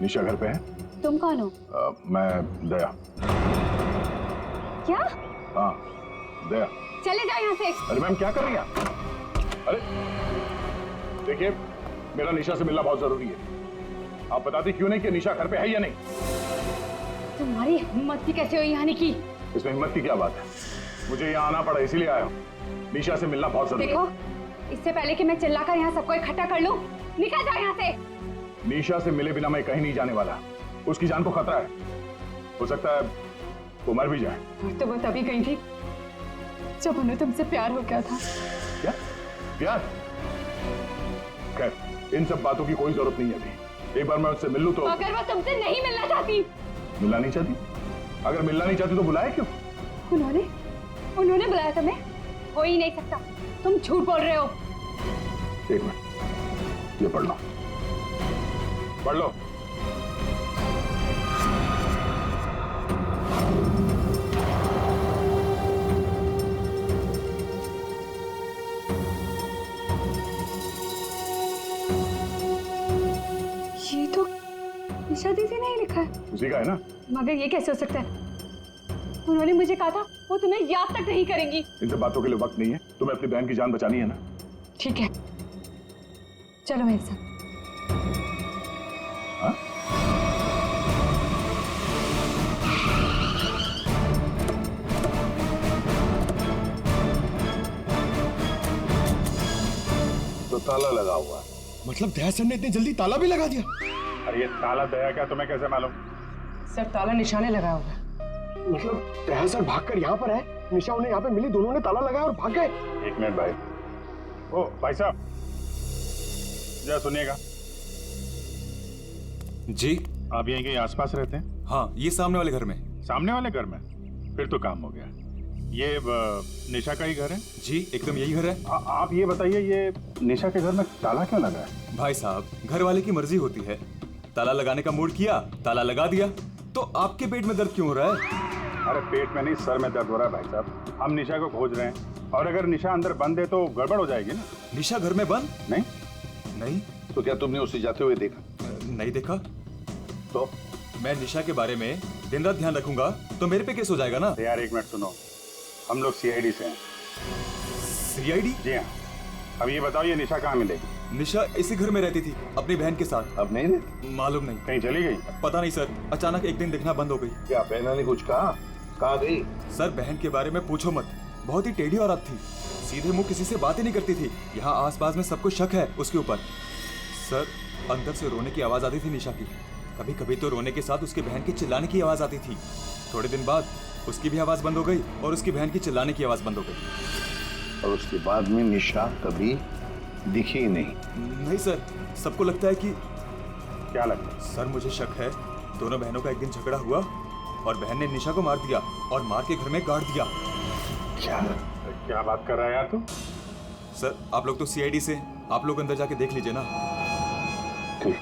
निशा घर पे है? तुम कौन हो? मैं दया। क्या? हाँ दया। चले जाओ यहाँ से। अरे मैम क्या कर रही हैं? अरे देखिए, मेरा निशा से मिलना बहुत जरूरी है। आप बताती क्यों नहीं कि निशा घर पे है या नहीं? तुम्हारी हिम्मत भी कैसे हुई आने की? इसमें हिम्मत की क्या बात है? मुझे यहाँ आना पड़ा इसीलिए आया हूँ। निशा से मिलना बहुत जरूरी है। देखो, इससे पहले कि मैं चिल्लाकर यहाँ सबको इकट्ठा कर लूँ, निकल जाओ यहाँ से। निशा से मिले बिना मैं कहीं नहीं जाने वाला। उसकी जान को खतरा है, हो सकता है वो मर भी जाए। और तो वो तभी गई थी जब उन्हें तुमसे प्यार हो गया था। क्या प्यार? खैर, इन सब बातों की कोई जरूरत नहीं है अभी। एक बार मैं उससे मिल लूं तो। अगर वो तुमसे नहीं मिलना चाहती? मिलना नहीं चाहती? अगर मिलना नहीं चाहती तो बुलाया क्यों? उन्होंने बुलाया तुम्हें? हो ही नहीं सकता, तुम झूठ बोल रहे हो। एक मिनट, ये पढ़ लो, पढ़ लो। ये तो निशा दीदी ने ही लिखा है। उसी का है ना? मगर ये कैसे हो सकता है? उन्होंने मुझे कहा था वो तुम्हें याद तक नहीं करेंगी। इन सब बातों के लिए वक्त नहीं है। तुम्हें अपनी बहन की जान बचानी है ना? ठीक है, चलो मेरे साथ। हाँ? तो ताला लगा हुआ। मतलब दया सर ने इतनी जल्दी ताला भी लगा दिया? अरे ये ताला दया क्या, तुम्हें कैसे मालूम? सर ताला निशाने लगा हुआ है। मतलब दया सर भागकर यहाँ पर है, निशा उन्हें यहाँ पे मिली, दोनों ने ताला लगाया और भाग गए। एक मिनट भाई। ओ भाई साहब, जरा सुनिएगा। जी आप यहीं कहीं आसपास रहते हैं? हाँ, ये सामने वाले घर में। सामने वाले घर में? फिर तो काम हो गया। ये निशा का ही घर है? जी एकदम यही घर है। आप ये बताइए, ये निशा के घर में ताला क्यों लगा है? भाई साहब, घर वाले की मर्जी होती है। ताला लगाने का मूड किया, ताला लगा दिया। तो आपके पेट में दर्द क्यों हो रहा है? अरे पेट में नहीं, सर में दर्द हो रहा है भाई साहब। हम निशा को खोज रहे हैं और अगर निशा अंदर बंद है तो गड़बड़ हो जाएगी ना। निशा घर में बंद? नहीं? नहीं। तो क्या तुमने उसे जाते हुए देखा? नहीं देखा। तो मैं निशा के बारे में दिन रात ध्यान रखूंगा तो मेरे पे केस हो जाएगा ना। यार एक मिनट सुनो, हम लोग सीआईडी से हैं। सीआईडी? जी हाँ। अब ये बताओ, ये निशा कहाँ मिलेगी? निशा इसी घर में रहती थी अपनी बहन के साथ। अब नहीं रहती? मालूम नहीं। कहीं चली गई? पता नहीं सर, अचानक एक दिन दिखना बंद हो गई। क्या बहना ने कुछ कहा? कहाँ गई? सर बहन के बारे में पूछो मत, बहुत ही टेढ़ी औरत थी। सीधे मुंह किसी से बात ही नहीं करती थी। यहाँ आसपास में सबको शक है उसके ऊपर। सर अंदर से रोने की आवाज आती थी निशा की। कभी कभी तो रोने के साथ उसकी बहन की चिल्लाने की आवाज आती थी। थोड़े दिन बाद उसकी भी आवाज बंद हो गई और उसकी बहन की चिल्लाने की आवाज बंद हो गई। और उसके बाद में निशा कभी दिखी नहीं? नहीं सर, सबको लगता है कि। क्या लगता है? सर मुझे शक है दोनों बहनों का एक दिन झगड़ा हुआ और बहन ने निशा को मार दिया और मार के घर में गाड़ दिया। क्या बात कर रहा है यार तू? सर आप लोग तो सीआईडी से, आप लोग अंदर जाके देख लीजिए ना। ठीक।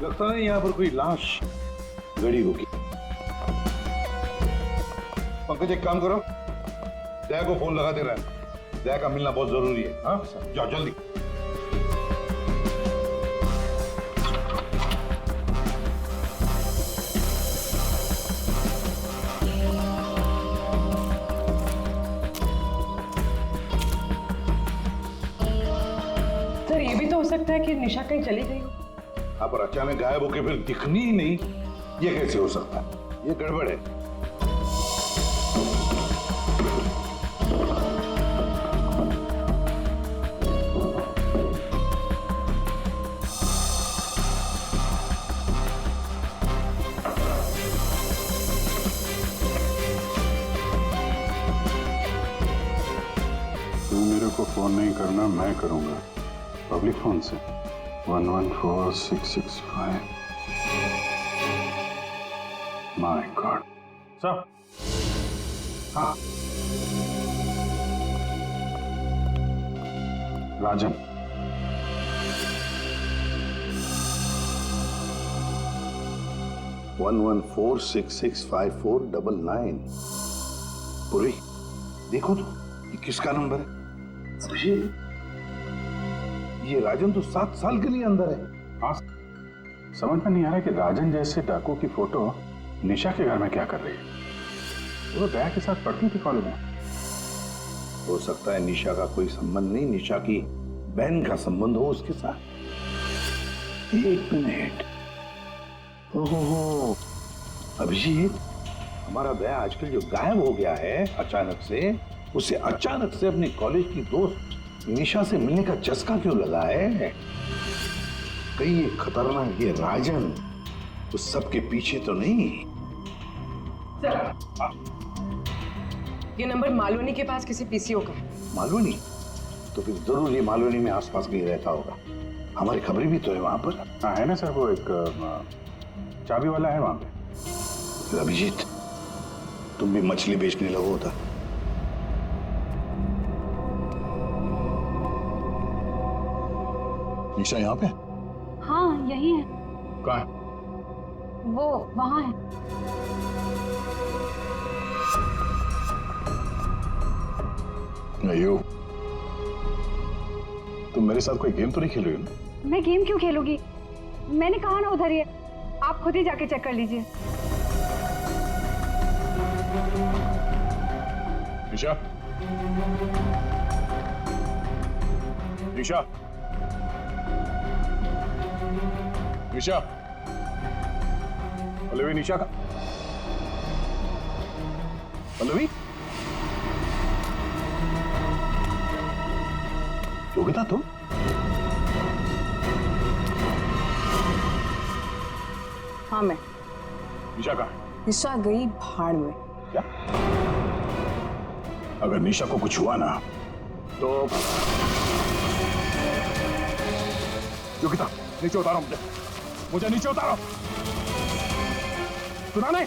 लगता है यहाँ पर कोई लाश गड़ी होगी। पंकज एक काम करो, दया को फोन लगा दे रहा है। दया का मिलना बहुत जरूरी है। हाँ जाओ जल्दी। सर ये भी तो हो सकता है कि निशा कहीं चली गई हो। हाँ पर अचानक गायब होके फिर दिखनी ही नहीं, ये कैसे हो सकता है? ये गड़बड़ है। तू मेरे को फोन नहीं करना, मैं करूंगा पब्लिक फोन से। 114665। My God. सर हाँ, राजन 11466549 पूर्वी देखो तो ये किसका नंबर है? अभिजीत, ये राजन तो 7 साल के लिए अंदर है। हाँ, समझ में नहीं आ रहा कि राजन जैसे डाकू की फोटो निशा के घर में क्या कर रही है। वो दया के साथ पढ़ती थी कॉलेज में। हो सकता है निशा का कोई संबंध नहीं, निशा की बहन का संबंध हो उसके साथ। 1 मिनट। ओहो, अभिजीत, हमारा दया आजकल जो गायब हो गया है अचानक से, उसे अचानक से अपनी कॉलेज की दोस्त निशा से मिलने का चस्का क्यों लगा है? कहीं ये खतरनाक ये राजन उस सब के पीछे तो नहीं? ये नंबर मालवनी के पास किसी पीसीओ का है। मालूनी? तो फिर जरूर ये मालूनी में आसपास कहीं रहता होगा। हमारी खबरें भी तो है वहां पर। हाँ है ना सर, वो एक चाबी वाला है वहां पे। फिर अभिजीत, तुम भी मछली बेचने लगो होता। निशा यहाँ पे? हाँ यही है। कहाँ है? वो वहाँ है। अयो, तुम मेरे साथ कोई गेम तो नहीं खेल रही हो ना? मैं गेम क्यों खेलूंगी? मैंने कहा ना उधर ही है, आप खुद ही जाके चेक कर लीजिए। निशा, निशा, निशा, पल्लवी, निशा का पल्लवी, योगिता तुम? हाँ मैं। निशा कहाँ है? निशा गई भाड़ में। क्या? अगर निशा को कुछ हुआ ना तो योगिता, नीचे उतारो मुझे नीचे उतारो। सुना नहीं?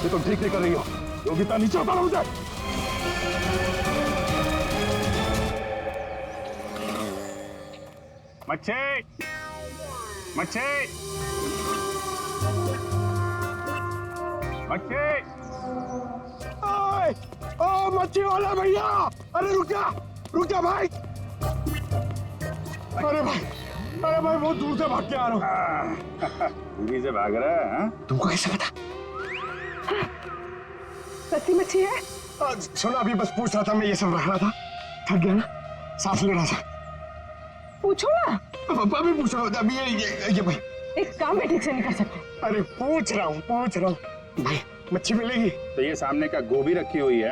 ये तुम ठीक नहीं कर रही हो। योगिता, नीचे उतारो मुझे। मच्छी, मच्छी, मच्छी। ओ मच्छी वाला भैया, अरे रुक जा भाई। अरे भाई बहुत दूर से भाग के आ रहा हूँ। दूरी से भाग रहा है? हाँ? तुमको कैसे पता? सच्ची मच्छी है? सुना, अभी बस पूछ रहा था, मैं ये सब रख रहा था, थक गया ना, सांस ले रहा था। पूछो ना। अभी पूछ रहा हूँ, अभी ये भाई। एक काम भी ठीक से नहीं कर सकते। अरे पूछ रहा हूँ भाई, मच्छी मिलेगी? तो ये सामने का गोभी रखी हुई है,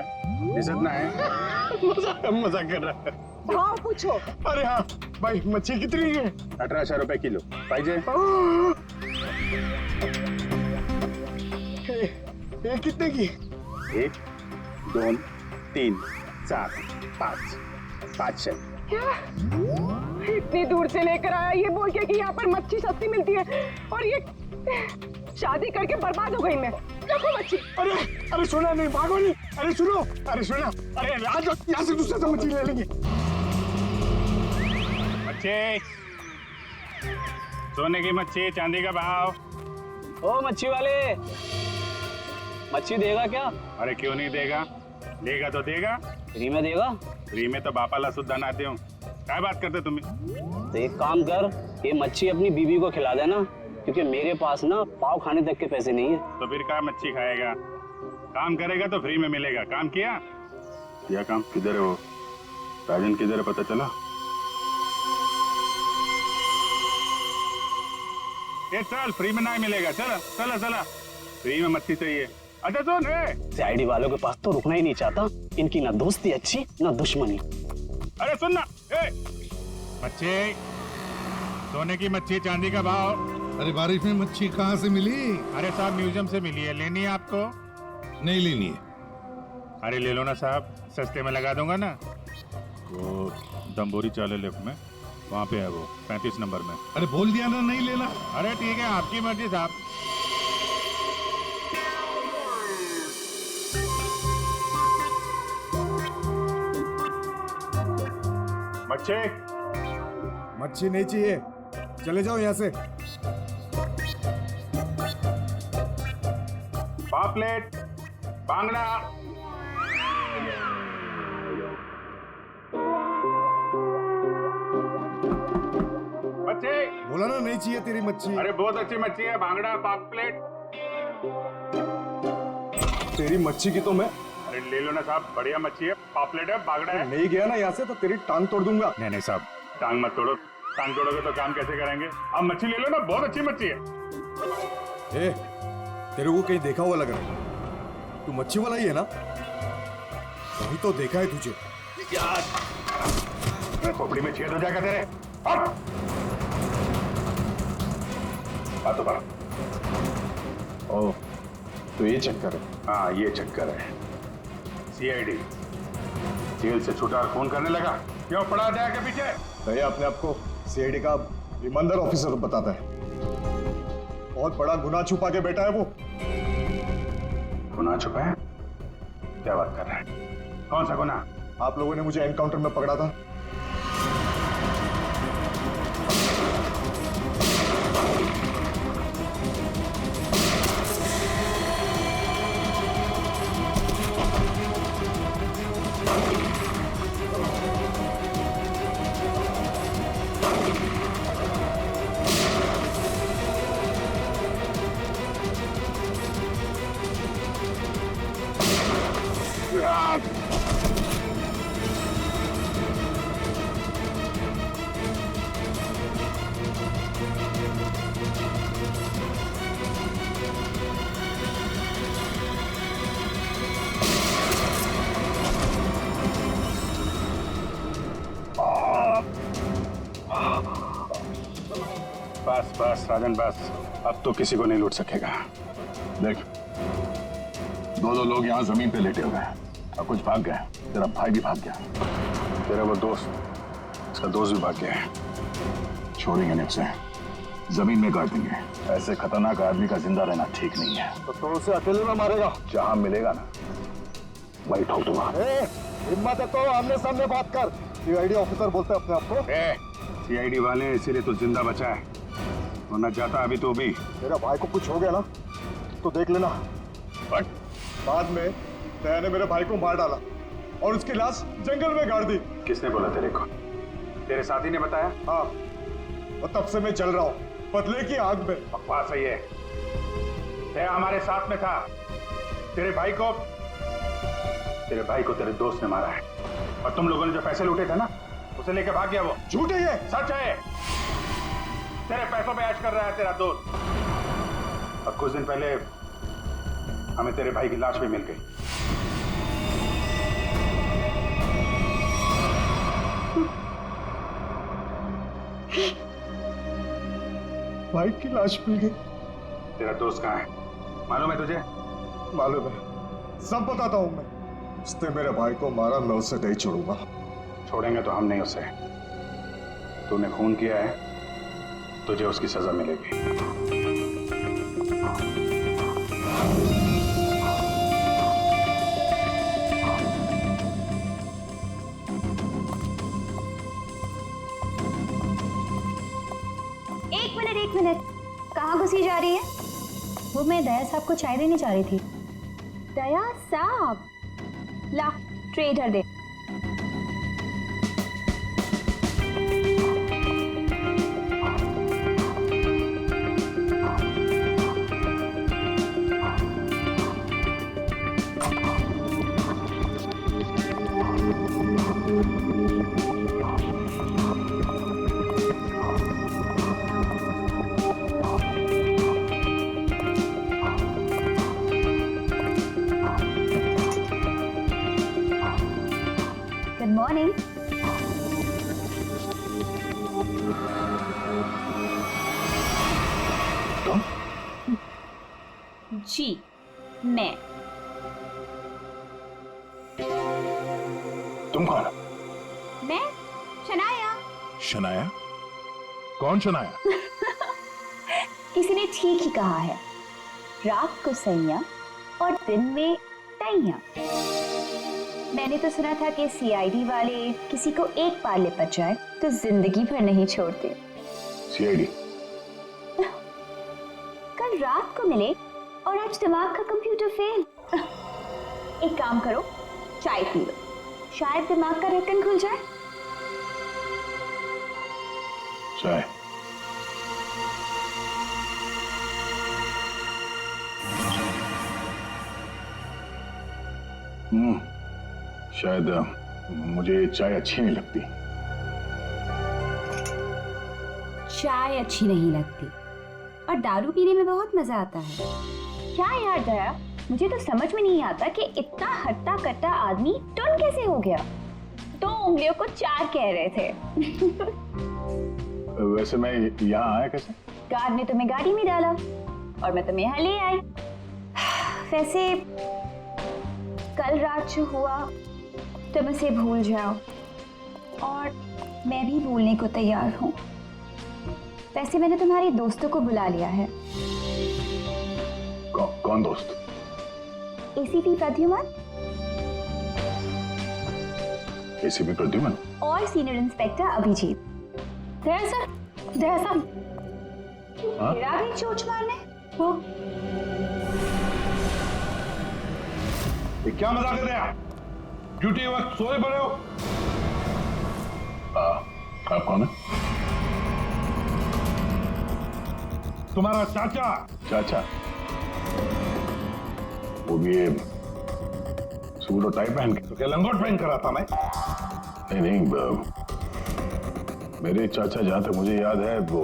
इतना है। मजाक कर रहा है। हाँ पूछो। अरे हाँ भाई, मच्छी कितनी है? 1800 रुपए किलो। पाहिजे? ये कितने की? 1, 2, 3, 4, 5, 500। क्या? इतनी दूर से लेकर आया ये बोल के कि यहाँ पर मच्छी सस्ती मिलती है, और ये शादी करके बर्बाद हो गई मैं। देखो मच्छी। अरे सुना नहीं, भागो नहीं। अरे सुनो, अरे सुना, अरे आज यहाँ से दूसरे से मच्छी ले लेंगे। मच्छी, सोने की मच्छी, चांदी का भाव। ओ मच्छी वाले, मच्छी देगा क्या? अरे क्यों नहीं देगा? देगा तो देगा। फ्री में देगा? फ्री में तो बापाला सुद्धा ना दे। क्या बात करते तुम्हें? तो एक काम कर, ये मच्छी अपनी बीवी को खिला देना, क्योंकि मेरे पास ना पाव खाने तक के पैसे नहीं है। तो फिर क्या मच्छी खाएगा? काम करेगा तो फ्री में मिलेगा। काम किया काम? किधर है वो राजन? किधर है पता चला? ये चल, फ्री में नहीं मिलेगा। चला चला चला, फ्री में मच्छी चाहिए। अच्छा सुन, सीआईडी वालों के पास तो रुकना ही नहीं चाहता। इनकी ना दोस्ती अच्छी ना दुश्मनी। अरे सुन ना, मच्छी, सोने की मच्छी, चांदी का भाव। अरे बारिश में मच्छी कहाँ से मिली? अरे साहब, म्यूजियम से मिली है। लेनी है आपको? नहीं लेनी है। अरे ले लो ना साहब, सस्ते में लगा दूंगा ना। वो दम्बोरी चाले लेफ्ट में, वहाँ पे है वो 35 नंबर में। अरे बोल दिया ना नहीं लेना। अरे ठीक है, आपकी मर्जी साहब। मच्छी मच्छी नहीं चाहिए, चले जाओ यहाँ से। पापलेट, बांगड़ा। मच्छी। बोला ना नहीं चाहिए तेरी मच्छी। अरे बहुत अच्छी मच्छी है, बांगड़ा, पापलेट। तेरी मच्छी की तो मैं अरे ले लो ना साहब, बढ़िया मच्छी है, पापलेट है, बांगड़ा है। नहीं गया ना यहाँ से तो तेरी टांग तोड़ दूंगा। नहीं नहीं साहब, टांग मत तोड़ो, टांग तोड़ोगे तो काम कैसे करेंगे? आप मच्छी ले लो ना, बहुत अच्छी मच्छी है। ए, तेरे को कहीं देखा हुआ लग रहा है। तू मच्छी वाला ही है ना? कहीं तो देखा है तुझे। खोपड़ी में छेद हो जाएगा तेरे। हट! बात तो करो। ओह, तो ये चक्कर है। हाँ ये चक्कर है। सीआईडी जेल से छूटा और फोन करने लगा, क्यों पड़ा जाएगा पीछे? भैया अपने आप को सीआईडी का ईमानदार ऑफिसर बताता है। बहुत बड़ा गुनाह छुपा के बैठा है वो। गुनाह छुपा है? क्या बात कर रहा है? कौन सा गुनाह? आप लोगों ने मुझे एनकाउंटर में पकड़ा था। बस बस राजन बस, अब तो किसी को नहीं लूट सकेगा। देख, दो लोग यहाँ जमीन पे लेटे हुए हैं और कुछ भाग गए। तेरा भाई भी भाग गया, तेरा वो दोस्त, उसका दोस्त भी भाग गया है। छोड़ेंगे नहीं उसे, जमीन में गाड़ देंगे। ऐसे खतरनाक आदमी का जिंदा रहना ठीक नहीं है। तो उसे अकेले में मारेगा? जहां मिलेगा ना वही ठोक दूंगा। हिम्मत है तो आमने सामने बात कर। सीआईडी ऑफिसर बोलते हैं अपने आप को। सीआईडी वाले इसीलिए तो जिंदा बचा है, वरना जाता अभी तो भी। तेरा भाई को कुछ हो गया ना तो देख लेना। बट बाद में दया ने मेरे भाई को मार डाला और उसकी लाश जंगल में गाड़ दी। किसने बोला तेरे को? तेरे साथी ने बताया? हाँ, और तब से मैं चल रहा हूँ बदले की आग में। बकवास है ये। दया हमारे साथ में था। तेरे भाई को तेरे दोस्त ने मारा है, और तुम लोगों ने जो पैसे लूटे थे ना, उसे लेके भाग गया वो। झूठ है ये। सच है। तेरे पैसों पे ऐश कर रहा है तेरा दोस्त। और कुछ दिन पहले हमें तेरे भाई की लाश भी मिल गई। भाई की लाश मिल गई? तेरा दोस्त कहाँ है मालूम है तुझे? मालूम है, सब बताता हूँ मैं। उसने मेरे भाई को मारा, मैं उसे नहीं छोड़ूंगा। छोड़ेंगे तो हम नहीं उसे। तूने खून किया है, तुझे उसकी सजा मिलेगी। एक मिनट, कहाँ घुसी जा रही है? वो मैं दया साहब को चाय देने जा रही थी। दया साहब, ला ट्रे इधर दे। Good morning. जी, मैं। तुम कौन? मैं शनाया। शनाया? कौन शनाया? किसी ने ठीक ही कहा है, रात को सैया और दिन में तैया। मैंने तो सुना था कि सीआईडी वाले किसी को एक बार लिपट जाए तो जिंदगी भर नहीं छोड़ते। सीआईडी? कल रात को मिले और आज दिमाग का कंप्यूटर फेल। एक काम करो, चाय पी लो, शायद दिमाग का ढक्कन खुल जाए। चाय? शायद मुझे चाय अच्छी नहीं लगती। चाय अच्छी नहीं लगती और दारू पीने में बहुत मजा आता है। क्या यार दया, मुझे तो समझ में नहीं आता कि इतना हट्टा कट्टा आदमी टुन कैसे हो गया। 2 उंगलियों को 4 कह रहे थे। वैसे मैं यहाँ आया कैसे? गार्ड ने तुम्हें गाड़ी में डाला और मैं तुम्हें यहाँ ले आई। वैसे कल रात जो हुआ तुम उसे भूल जाओ और मैं भी भूलने को तैयार हूँ। वैसे मैंने तुम्हारे दोस्तों को बुला लिया है। कौन दोस्त? एसीपी प्रद्युमन एसीपी प्रद्युमन और सीनियर इंस्पेक्टर अभिजीत। दया सर, दया साहब, फिर आ गई चोट मारने। वो ये क्या मजाक कर रहे हैं? ड्यूटी वक्त सोए पड़े हो? आप कौन है? तुम्हारा चाचा। चाचा? वो भी ये सूट और टाई पहन के? तो क्या लंगोट पहन कर आता मैं? नहीं, मेरे चाचा जहां तक मुझे याद है वो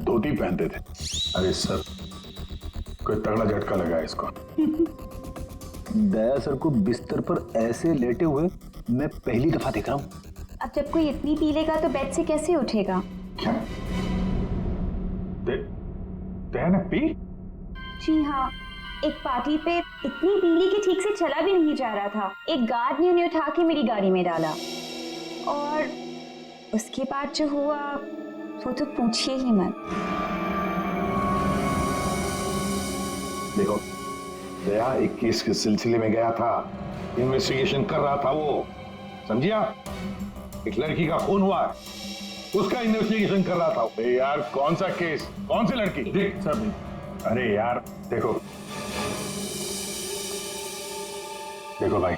धोती पहनते थे। अरे सर, कोई तगड़ा झटका लगा है इसको। दया सर को बिस्तर पर ऐसे लेटे हुए मैं पहली दफा देख रहा हूँ। अब जब कोई इतनी पी लेगा तो बेड से कैसे उठेगा? क्या? दया ने पी? जी हाँ, एक पार्टी पे इतनी पीली कि ठीक से चला भी नहीं जा रहा था। एक गार्ड ने उन्हें उठा के मेरी गाड़ी में डाला और उसके बाद जो हुआ वो तो पूछिए ही मत। देखो, दया एक केस के सिलसिले में गया था, इन्वेस्टिगेशन कर रहा था वो, समझिए आप? एक लड़की का खून हुआ है, उसका इन्वेस्टिगेशन कर रहा था। यार कौन सा केस, कौन सी लड़की? देख सब, अरे यार देखो भाई,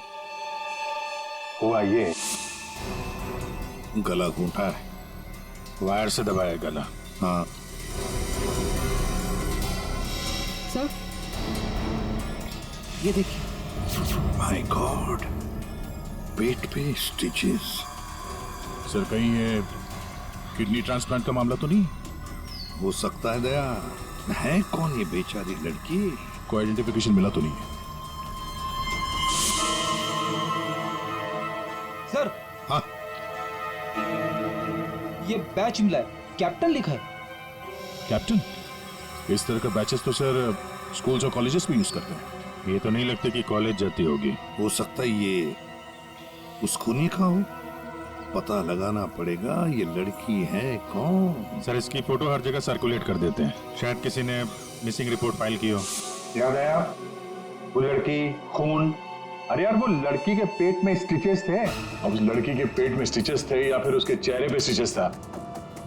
हुआ ये, गला घूंटा है, वायर से दबाया गला। हाँ सर, ये देखिए। माय गॉड, पेट पे स्टिचेस। सर कहीं ये किडनी ट्रांसप्लांट का मामला तो नहीं? हो सकता है। दया है कौन ये बेचारी लड़की? कोई आइडेंटिफिकेशन मिला तो नहीं है? सर, हाँ, ये बैच मिला है, कैप्टन लिखा है। कैप्टन? इस तरह का बैचेस तो सर स्कूल्स और कॉलेजेस में यूज करते हैं। ये तो नहीं लगता कि कॉलेज जाती होगी। हो सकता है ये उस खूनी का हो, पता लगाना पड़ेगा। ये लड़की है कौन? सर इसकी फोटो हर जगह सर्कुलेट कर देते हैं, शायद किसी ने मिसिंग रिपोर्ट फाइल की हो। याद आया वो लड़की, खून। अरे यार वो लड़की के पेट में स्टिचेस थे। अब उस लड़की के पेट में स्टिचेस थे या फिर उसके चेहरे पे स्टिचेस था,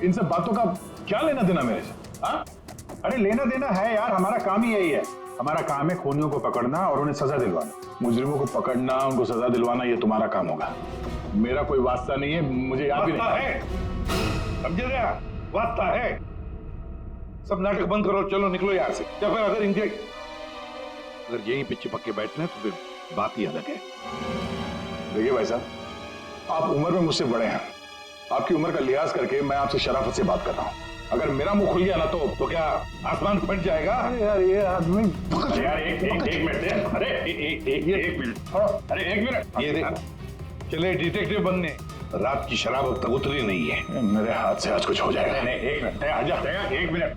इन सब बातों का क्या लेना देना मेरे से? हाँ? अरे लेना देना है यार, हमारा काम ही यही है। हमारा काम है खूनियों को पकड़ना और उन्हें सजा दिलवाना। मुजरिमों को पकड़ना, उनको सजा दिलवाना, ये तुम्हारा काम होगा। मेरा कोई वास्ता नहीं है, मुझे याद भी नहीं है। समझे दया? वास्ता है। सब नाटक बंद करो, चलो निकलो यहाँ से। या फिर अगर यहीं पे चिपक के बैठना है तो फिर बात ही अलग है। देखिए भाई साहब, आप उम्र में मुझसे बड़े हैं, आपकी उम्र का लिहाज करके मैं आपसे शराफत से बात कर रहा हूँ। अगर मेरा मुंह खुल गया ना तो क्या आसमान फट जाएगा? अरे यार ये आदमी यार एक मिनट दे। अरे एक मिनट, अरे एक मिनट। ये देखो, चले डिटेक्टिव बनने, रात की शराब अब तक उतरी नहीं है। मेरे हाथ से आज कुछ हो जाएगा। नहीं, एक मिनट दया, आजा दया, एक मिनट।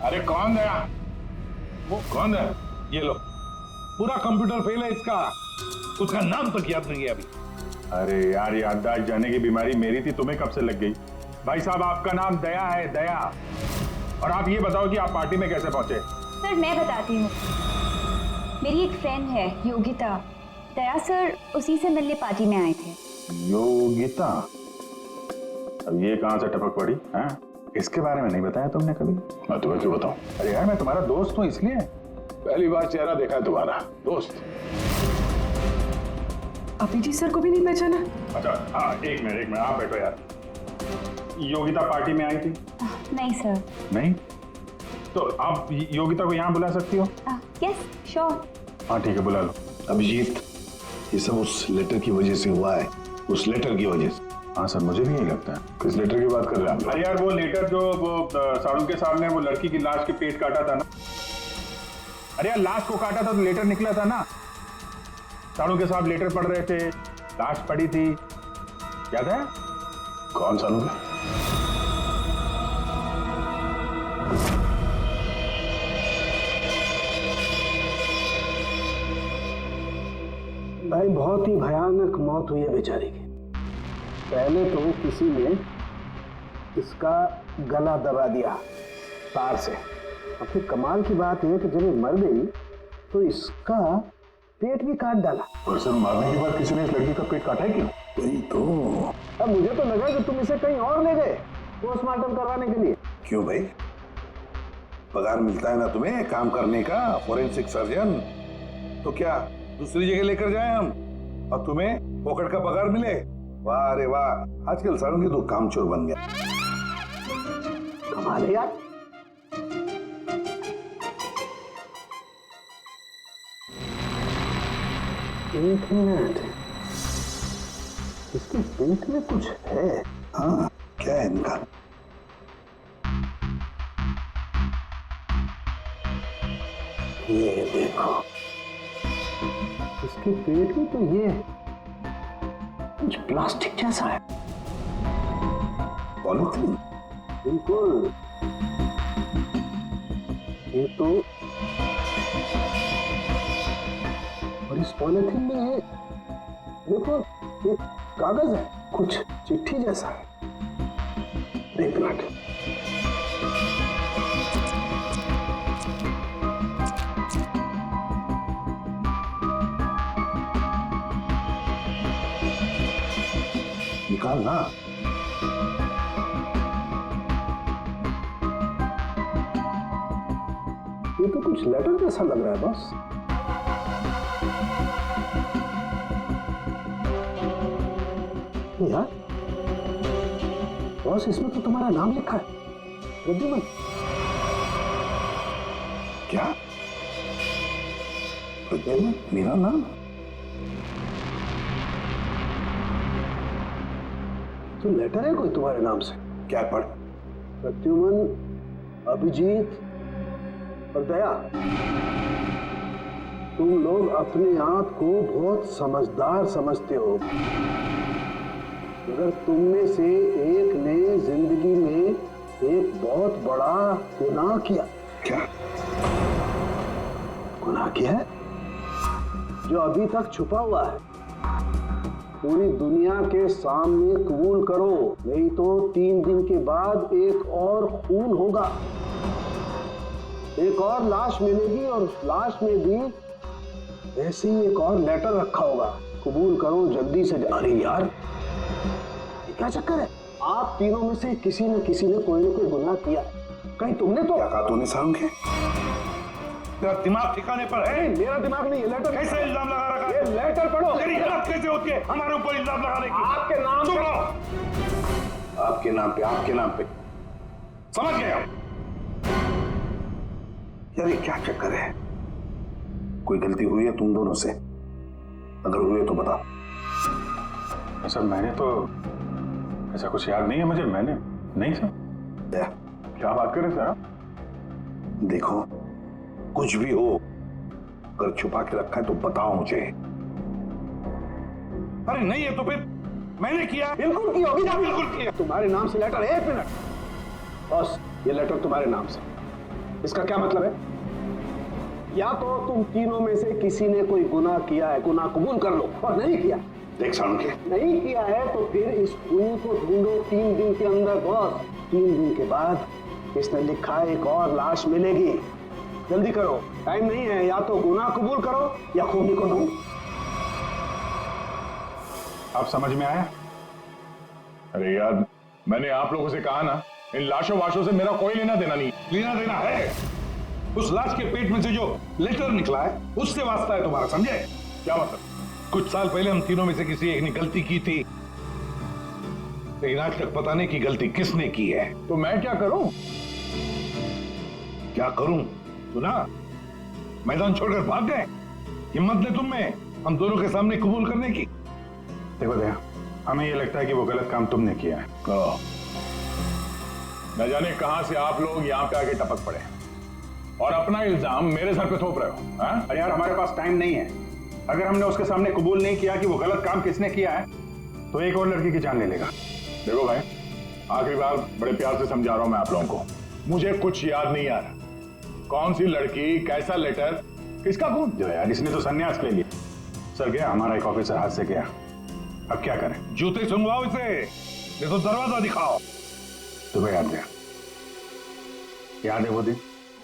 अरे कौन दया? वो कौन है? ये लो, पूरा कंप्यूटर फेल है इसका, उसका नाम तक याद नहीं है अभी। अरे यार याददाश्त जाने की बीमारी मेरी थी, तुम्हें कब से लग गई? भाई साहब आपका नाम दया है, दया। और आप ये बताओ कि आप पार्टी में कैसे पहुंचे? सर मैं बताती हूँ, मेरी एक फ्रेंड है योगिता, दया सर उसी से मिलने पार्टी में आए थे। योगिता? अब ये कहां से टपक पड़ी? हैं? इसके बारे में नहीं बताया तुमने कभी? मैं तुम्हें क्यों बताऊं? अरे यार मैं तुम्हारा दोस्त हूँ इसलिए। पहली बार चेहरा देखा है तुम्हारा दोस्त। अभिजीत सर को भी नहीं पहचाना? अच्छा हाँ, एक मिनट आप बैठो यार। योगिता पार्टी में आई थी? नहीं सर। नहीं? तो आप योगिता को यहाँ बुला सकती हो? Yes sure. हाँ ठीक है, बुला लो। अभिजीत, ये सब उस लेटर की वजह से हुआ है, उस लेटर की वजह से। हाँ सर, मुझे भी यही लगता है। किस लेटर की बात कर रहे हैं आप? अरे यार वो लेटर जो वो साड़ू के साहब ने वो लड़की की लाश के पेट काटा था ना। अरे यार लाश को काटा था तो लेटर निकला था ना। साड़ू के साहब लेटर पढ़ रहे थे, लाश पड़ी थी, याद है? कौन सानू के? भाई बहुत ही भयानक मौत हुई है बेचारी की। पहले तो किसी ने इसका गला दबा दिया तार से, और फिर कमाल की बात यह कि जब ये मर गई तो इसका पेट भी काट डाला। और सर मारने के बाद किसी ने इस लड़की का पेट काटा है क्यों? वही तो। अब मुझे तो लगा कि तुम इसे कहीं और ले गए पोस्टमार्टम करवाने के लिए। क्यों भाई, पगार मिलता है ना तुम्हें काम करने का, फोरेंसिक सर्जन। तो क्या दूसरी जगह लेकर जाए हम और तुम्हें पॉकेट का पगार मिले? वाह रे वाह, आजकल सारंगी तो कामचोर बन गया। कमाल है यार। एक मिनट, इसके पेट में कुछ है। हाँ, क्या है इनका? ये देखो, इसके पेट में तो ये कुछ प्लास्टिक जैसा है। पॉलीथीन? बिल्कुल। ये तो, और इस पॉलीथीन में ये देखो एक कागज है, कुछ चिट्ठी जैसा है। एक मिनट, निकाल ना। ये तो कुछ लेटर जैसा लग रहा है बस। यार बॉस, इसमें तो तुम्हारा नाम लिखा है, प्रद्युमन। क्या प्रद्युमन मेरा नाम? तो लेटर है कोई तुम्हारे नाम से? क्या पढ़? प्रद्युमन, अभिजीत और दया, तुम लोग अपने आप को बहुत समझदार समझते हो, मगर तुम में से एक ने जिंदगी में एक बहुत बड़ा गुनाह किया। क्या गुनाह किया है जो अभी तक छुपा हुआ है। पूरी दुनिया के सामने कबूल करो, नहीं तो 3 दिन के बाद एक और खून होगा, एक और लाश मिलेगी, और उस लाश में भी ऐसे ही एक और लेटर रखा होगा। कबूल करो जल्दी से। अरे यार, ये क्या चक्कर है? आप तीनों में से किसी न कोई ना कोई गुनाह किया। कहीं तुमने तो? क्या कहा तूने सारंगी? तेरा दिमाग ठिकाने पर है? मेरा दिमाग नहीं, ये लेटर। कैसे इल्जाम लगा रखा? ये लेटर पढ़ो। तेरी हिम्मत कैसे होती है हमारे ऊपर इल्जाम लगाने की? आपके नाम चुप पे। रहो। आपके नाम पे, आपके नाम पे। समझ गए हम। यार ये क्या चक्कर है? कोई गलती हुई है तुम दोनों से? अगर हुई है तो बताओ। सर मैंने तो ऐसा कुछ याद नहीं है मुझे। मैंने नहीं सर। क्या बात कर रहे सर आप? देखो, कुछ भी हो, अगर छुपा के रखा है तो बताओ मुझे। अरे नहीं है तो फिर मैंने किया। बिल्कुल की होगी ना? बिल्कुल किया। तुम्हारे नाम से लेटर। एक मिनट बॉस, ये लेटर तुम्हारे नाम से, इसका क्या मतलब है? या तो तुम तीनों में से किसी ने कोई गुनाह किया है, गुनाह कबूल कर लो, और नहीं किया। देख सारंगी, नहीं किया है तो फिर इस खूनी को ढूंढो 3 दिन के अंदर बॉस। 3 दिन के बाद इसने लिखा है एक और लाश मिलेगी। जल्दी करो, टाइम नहीं है। या तो गुनाह कबूल करो या खूनी को ढूंढो। आप समझ में आया? अरे यार, मैंने आप लोगों से कहा ना इन लाशों वाशों से मेरा कोई लेना देना नहीं। लेना देना है, उस लाश के पेट में से जो लेटर निकला है उससे वास्ता है तुम्हारा, समझे? क्या मतलब? कुछ साल पहले हम तीनों में से किसी एक ने गलती की थी, लेकिन आज तक पता नहीं कि गलती किसने की है। तो मैं क्या करूं? क्या करूं? सुना, मैदान छोड़कर भाग गए। हिम्मत ने तुम में हम दोनों के सामने कबूल करने की। देखो दया, हमें ये लगता है कि वो गलत काम तुमने किया है। न जाने कहां से आप लोग यहां पे आके टपक पड़े और अपना इल्जाम मेरे सर पे थोप रहे हो। हाँ? अरे यार, हमारे पास टाइम नहीं है। अगर हमने उसके सामने कबूल नहीं किया कि वो गलत काम किसने किया है तो एक और लड़की की जान ले लेगा। देखो भाई, आखिरी बार बड़े प्यार से समझा रहा हूं मैं आप लोगों को, मुझे कुछ याद नहीं आ रहा। कौन सी लड़की, कैसा लेटर, किसका खून? जो यार, इसने तो संन्यास ले लिया। सर गया, हमारा एक ऑफिसर हाथ से गया, अब क्या करें? जूते सुंघवाओ इसे, नहीं तो दरवाजा दिखाओ। तुम्हें याद है? याद है वो दिन?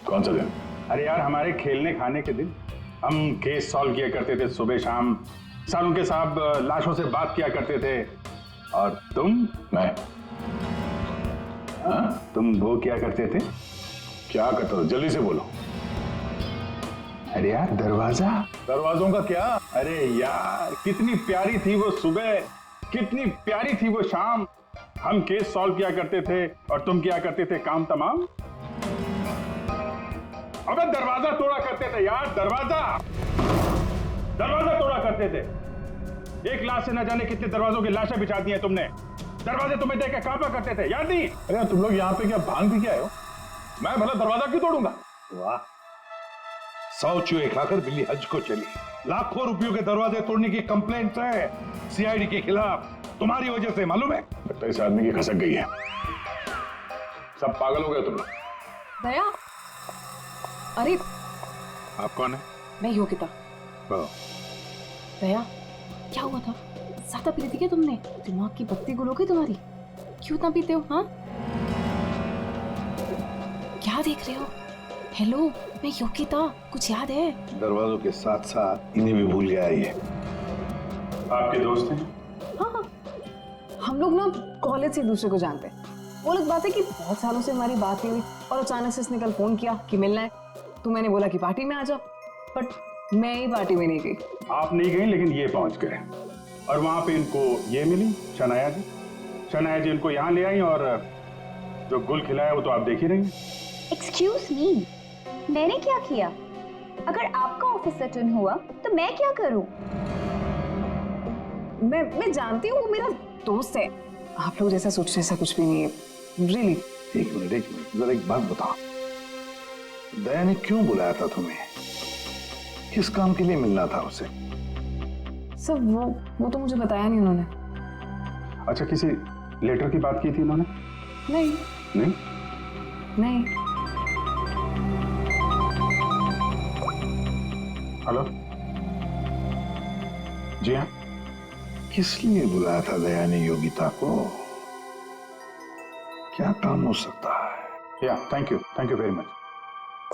कौन सा दिन? अरे यार, हमारे खेलने खाने के दिन हम केस सॉल्व किया करते थे सुबह शाम, सालों के साहब लाशों से बात किया करते थे, और मैं तुम वो क्या करते थे? क्या करता था? जल्दी से बोलो। अरे यार, दरवाजा। दरवाजों का क्या? अरे यार, कितनी प्यारी थी वो सुबह, कितनी प्यारी थी वो शाम। हम केस सॉल्व किया करते थे और तुम किया करते थे काम तमाम। अबे दरवाजा तोड़ा करते थे यार, दरवाजा तोड़ा करते थे। एक लाश से न जाने कितने दरवाजों की लाशें बिछा दी हैं तुमने। दरवाजे तुम्हें देख के कांपा करते थे, याद नहीं? अरे तुम लोग यहाँ पे क्या भांग पी के आए हो? मैं भला दरवाजा क्यों तोड़ूंगा? वाह, 100 चूहे खाकर बिल्ली हज को चली। लाखों रुपयों के दरवाजे तोड़ने की कंप्लेंट है सीआईडी के खिलाफ, तुम्हारी वजह से, मालूम है? लगता है इस आदमी की खसक गई है। सब पागल हो गए तुम लोग। दया, अरे आप कौन है? मैं योगिता। दया, क्या हुआ था? ज्यादा पी थी क्या तुमने? दिमाग की बत्ती गुल हो गई तुम्हारी? क्यों इतना पीते हो? हाँ, क्या देख रहे हो? हेलो, मैं योगिता, कुछ याद है? दरवाजों के साथ साथ इन्हें भी भूल गया ये। आपके दोस्त हैं? हाँ, हम लोग ना कॉलेज से एक दूसरे को जानते हैं। वो लोग बात है कि बहुत सालों से हमारी बात नहीं हुई और अचानक से इसने कल फोन किया कि मिलना है, तो मैंने बोला कि पार्टी में आ जाओ, बट मैं ही पार्टी में नहीं गई। आप नहीं गई, लेकिन ये पहुंच गए और वहां पे इनको ये मिली, शनाया जी इनको यहाँ ले आई और जो गुल खिलाया वो तो आप देख ही रही हैं। एक्सक्यूज मी, मैंने क्या किया? अगर आपका ऑफिसर टर्न हुआ तो मैं क्या करूं? मैं जानती हूँ, वो मेरा दोस्त है। आप लोग जैसा सोच रहे ऐसा कुछ भी नहीं है, रियली। एक मिनट, जरा एक बात बताओ, दया ने क्यों बुलाया था तुम्हें? किस काम के लिए मिलना था उसे? सर वो तो मुझे बताया नहीं उन्होंने। अच्छा, किसी लेटर की बात की थी उन्होंने? नहीं। हेलो, जी हाँ। किस लिए बुलाया था दया ने योगिता को? क्या काम हो सकता है? या thank you very much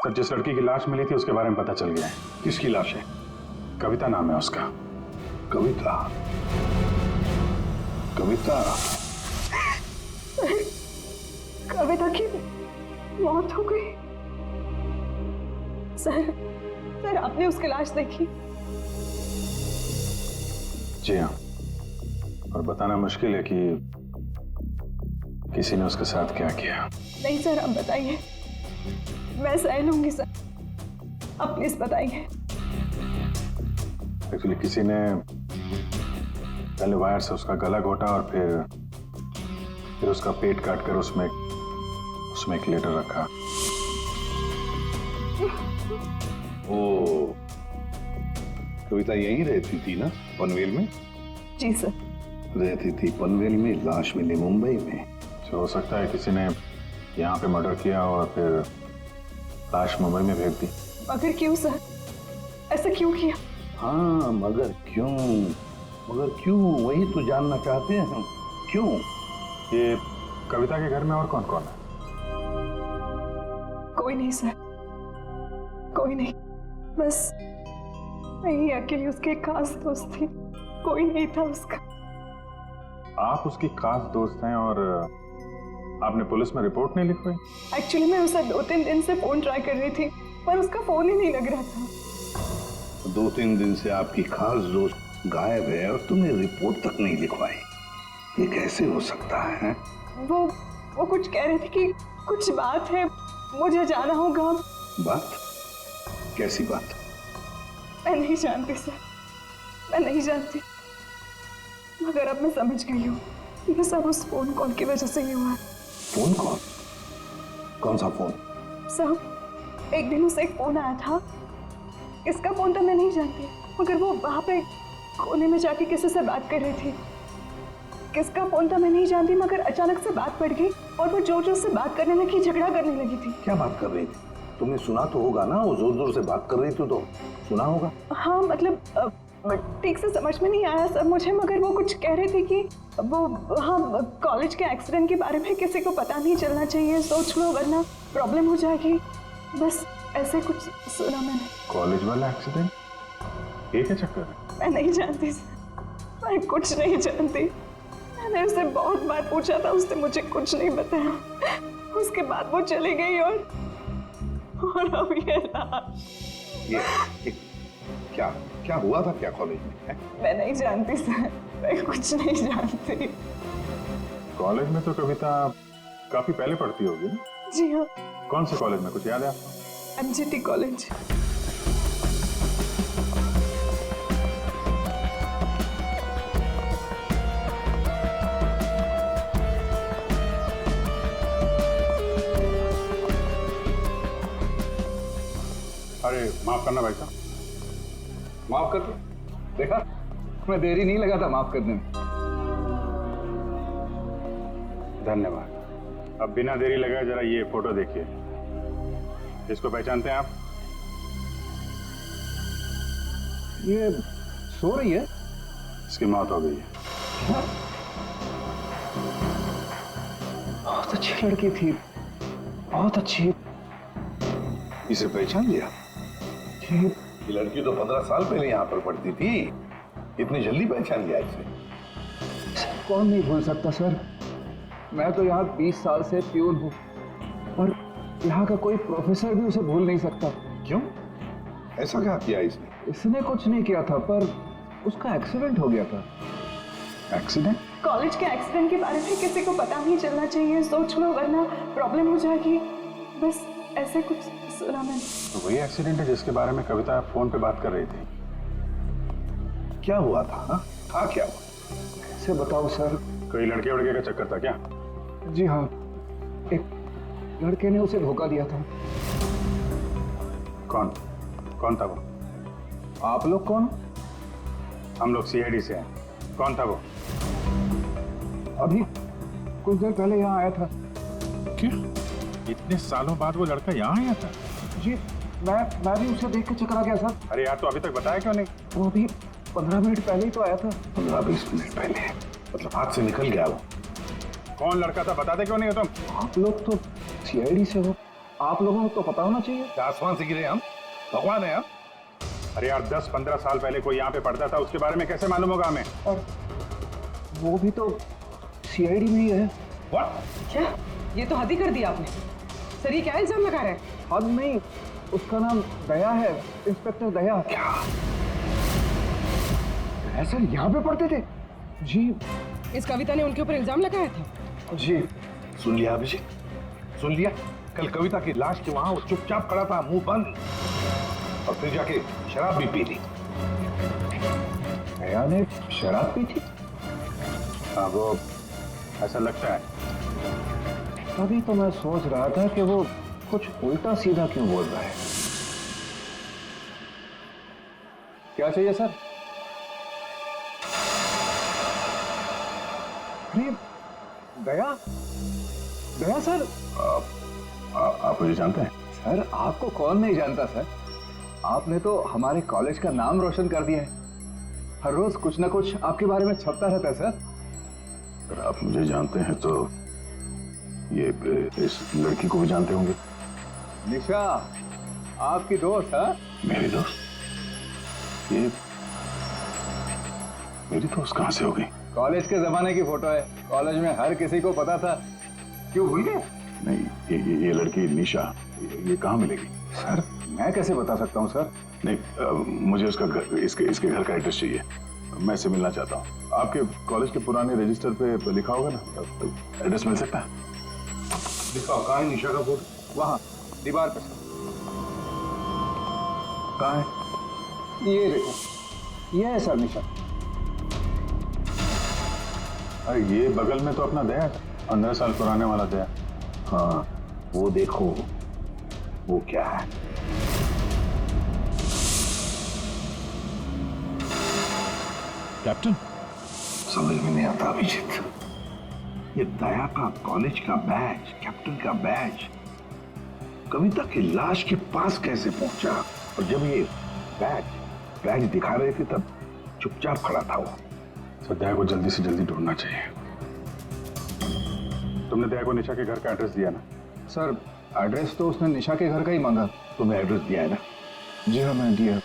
sir. जिस लड़की की लाश मिली थी उसके बारे में पता चल गया है। किसकी लाश है? कविता नाम है उसका। कविता कविता की मौत हो गई। सर आपने उसकी लाश देखी? जी हाँ, और बताना मुश्किल है कि किसी ने उसके साथ क्या किया। नहीं सर, अब बताइए, मैं सह लूंगी सर, अब प्लीज बताइए। एक्चुअली किसी ने पहले वायर से उसका गला घोटा और फिर उसका पेट काटकर उसमें एक लेटर रखा। ओ, कविता यहीं रहती थी ना, पनवेल में? जी सर। रहती थी पनवेल में, लाश मिली मुंबई में। तो हो सकता है किसी ने यहाँ पे मर्डर किया और फिर लाश मुंबई में भेज दी। मगर क्यों सर? ऐसा क्यों किया? हाँ, मगर क्यों वही तो जानना चाहते हैं हम। क्यों? ये कविता के घर में और कौन कौन है? कोई नहीं सर, कोई नहीं, बस मैं ही अकेली उसके खास दोस्त थी, कोई नहीं था उसका। आप उसकी खास दोस्त हैं और आपने पुलिस में रिपोर्ट नहीं लिखवाई? एक्चुअली मैं उसे 2-3 दिन से फोन ट्राई कर रही थी पर उसका फोन ही नहीं लग रहा था। 2-3 दिन से आपकी खास दोस्त गायब है और तुमने रिपोर्ट तक नहीं लिखवाई, ये कैसे हो सकता है? वो कुछ कह रहे थे कि कुछ बात है, मुझे जाना होगा। बात? कैसी बात? मैं नहीं जानती सर, मैं नहीं जानती, मगर अब मैं समझ गई हूँ ये सब उस फोन कॉल की वजह से ही हुआ है। Phone call? कौन सा फोन? सर एक दिन उसे एक फोन आया था, इसका फोन तो मैं नहीं जानती, मगर वो वहां पे कोने में जाके किसी से बात कर रही थी। किसका फोन था मैं नहीं जानती, मगर अचानक से बात बढ़ गई और वो जोर जोर से बात करने लगी, झगड़ा करने लगी थी। क्या बात कर रही थी? तुमने सुना तो होगा ना, वो जोर जोर से बात कर रही थी तो सुना होगा। हाँ मतलब ठीक से समझ में नहीं आया सर मुझे, मगर वो कुछ कह रहे थे कि वो हाँ कॉलेज के एक्सीडेंट के बारे में किसी को पता नहीं चलना चाहिए, सोच लो वरना प्रॉब्लम हो जाएगी, बस ऐसे कुछ सुना मैंने। कॉलेज वाला एक्सीडेंट? ये क्या चक्कर है? मैं नहीं जानती सर, मैं कुछ नहीं जानती। मैंने उससे बहुत बार पूछा था, उसने मुझे कुछ नहीं बताया। उसके बाद वो चली गई और अब ये क्या क्या हुआ था क्या कॉलेज में? मैं नहीं जानती सर, मैं कुछ नहीं जानती। कॉलेज में तो कविता काफी पहले पढ़ती होगी ना? जी हाँ। कौन से कॉलेज में, कुछ याद है आपको? MGT college. अरे माफ करना भाई साहब। माफ कर दो। देखा, मैं देरी नहीं लगा था माफ करने में। धन्यवाद। अब बिना देरी लगाए जरा ये फोटो देखिए। इसको पहचानते हैं आप? ये सो रही है? इसकी मौत हो गई है। बहुत अच्छी लड़की थी, बहुत अच्छी। इसे पहचान लिया? ये लड़की तो 15 साल पहले यहाँ पर पढ़ती थी, इतनी जल्दी पहचान लिया इसे? कौन नहीं भूल सकता सर, मैं तो यहाँ 20 साल से प्यून हूँ और यहाँ का कोई प्रोफेसर भी उसे भूल नहीं सकता। क्यों? ऐसा क्या किया इसने? इसने कुछ नहीं किया था, पर उसका एक्सीडेंट हो गया था। एक्सीडेंट? कॉलेज के एक्सीडेंट के बारे में किसी को पता नहीं चलना चाहिए, सोच लो वरना प्रॉब्लम हो जाएगी, बस ऐसे कुछ सुना मैंने। तो वही एक्सीडेंट है जिसके बारे में कविता फोन पे बात कर रही थी। क्या हुआ था? था क्या हुआ? कैसे बताओ सर? कोई लड़के वड़के का चक्कर था क्या? जी हाँ, एक लड़के ने उसे धोखा दिया था। कौन था वो? आप लोग कौन? हम लोग CID से हैं। कौन था वो? अभी कुछ देर पहले यहाँ आया था। क्या? इतने सालों बाद वो लड़का यहाँ आया था? जी, मैं भी उसे देख के चकरा गया सर। अरे यार, तो अभी तक बताया क्यों नहीं? वो अभी 15 मिनट पहले ही तो आया था। 15-20 मिनट पहले? मतलब हाथ से निकल गया वो? कौन लड़का था बताते क्यों नहीं हो तुम? आप लोग तो CID से हो, आप लोगों को तो पता होना चाहिए। आसमान से गिरे हम? भगवान है हम? अरे यार, 10-15 साल पहले कोई यहाँ पे पढ़ता था, उसके बारे में कैसे मालूम होगा हमें? और वो भी तो CID में ही है। What? क्या? ये तो हद ही कर दिया आपने सर, ये क्या इल्जाम लगा रहे हैं? हद नहीं, उसका नाम दया है, इंस्पेक्टर दया। क्या? दया सर यहाँ पे पढ़ते थे? जी। इस कविता ने उनके ऊपर इल्जाम लगाया था? जी। सुन लिया अभिषेक, सुन लिया? कल कविता की लाश के वहां वो चुपचाप खड़ा था, मुंह बंद, और फिर जाके शराब भी पी ली। दया ने शराब पी थी? हाँ, वो ऐसा लगता है। तभी तो मैं सोच रहा था कि वो कुछ उल्टा सीधा क्यों बोल रहा है। क्या चाहिए सर? अरे दया, दया सर। आप मुझे जानते हैं? सर आपको कौन नहीं जानता सर, आपने तो हमारे कॉलेज का नाम रोशन कर दिया है। हर रोज कुछ ना कुछ आपके बारे में छपता रहता है सर। अगर आप मुझे जानते हैं तो ये इस लड़की को भी जानते होंगे। निशा, आपकी दोस्त है? मेरी दोस्त? ये मेरी दोस्त कहां से हो गई? कॉलेज के जमाने की फोटो है, कॉलेज में हर किसी को पता था क्यों भूल गए? नहीं, ये लड़की निशा, ये कहाँ मिलेगी? सर मैं कैसे बता सकता हूँ सर? नहीं, मुझे उसका घर, इसके घर का एड्रेस चाहिए। मैं इससे मिलना चाहता हूँ। आपके कॉलेज के पुराने रजिस्टर पे लिखा होगा ना, एड्रेस मिल सकता है? दिखाओ, कहाँ है निशा का फोटो? वहाँ दीवार पे सर। कहाँ है? ये देखो, ये है सर निशा। अरे ये बगल में तो अपना दया है, 15 साल पुराने वाला दया। हाँ, वो देखो, वो क्या है? कैप्टन, समझ में नहीं आता अभिजीत। ये दया का कॉलेज का बैज, कैप्टन का बैज कविता की लाश के पास कैसे पहुंचा? और जब ये बैज दिखा रहे थे तब चुपचाप खड़ा था वो। सर, दया को जल्दी से जल्दी ढूंढना चाहिए। तुमने दया को निशा के घर का एड्रेस दिया ना? सर एड्रेस तो उसने निशा के घर का ही मांगा। तुम्हें एड्रेस दिया है ना? जी हाँ मैंने दिया।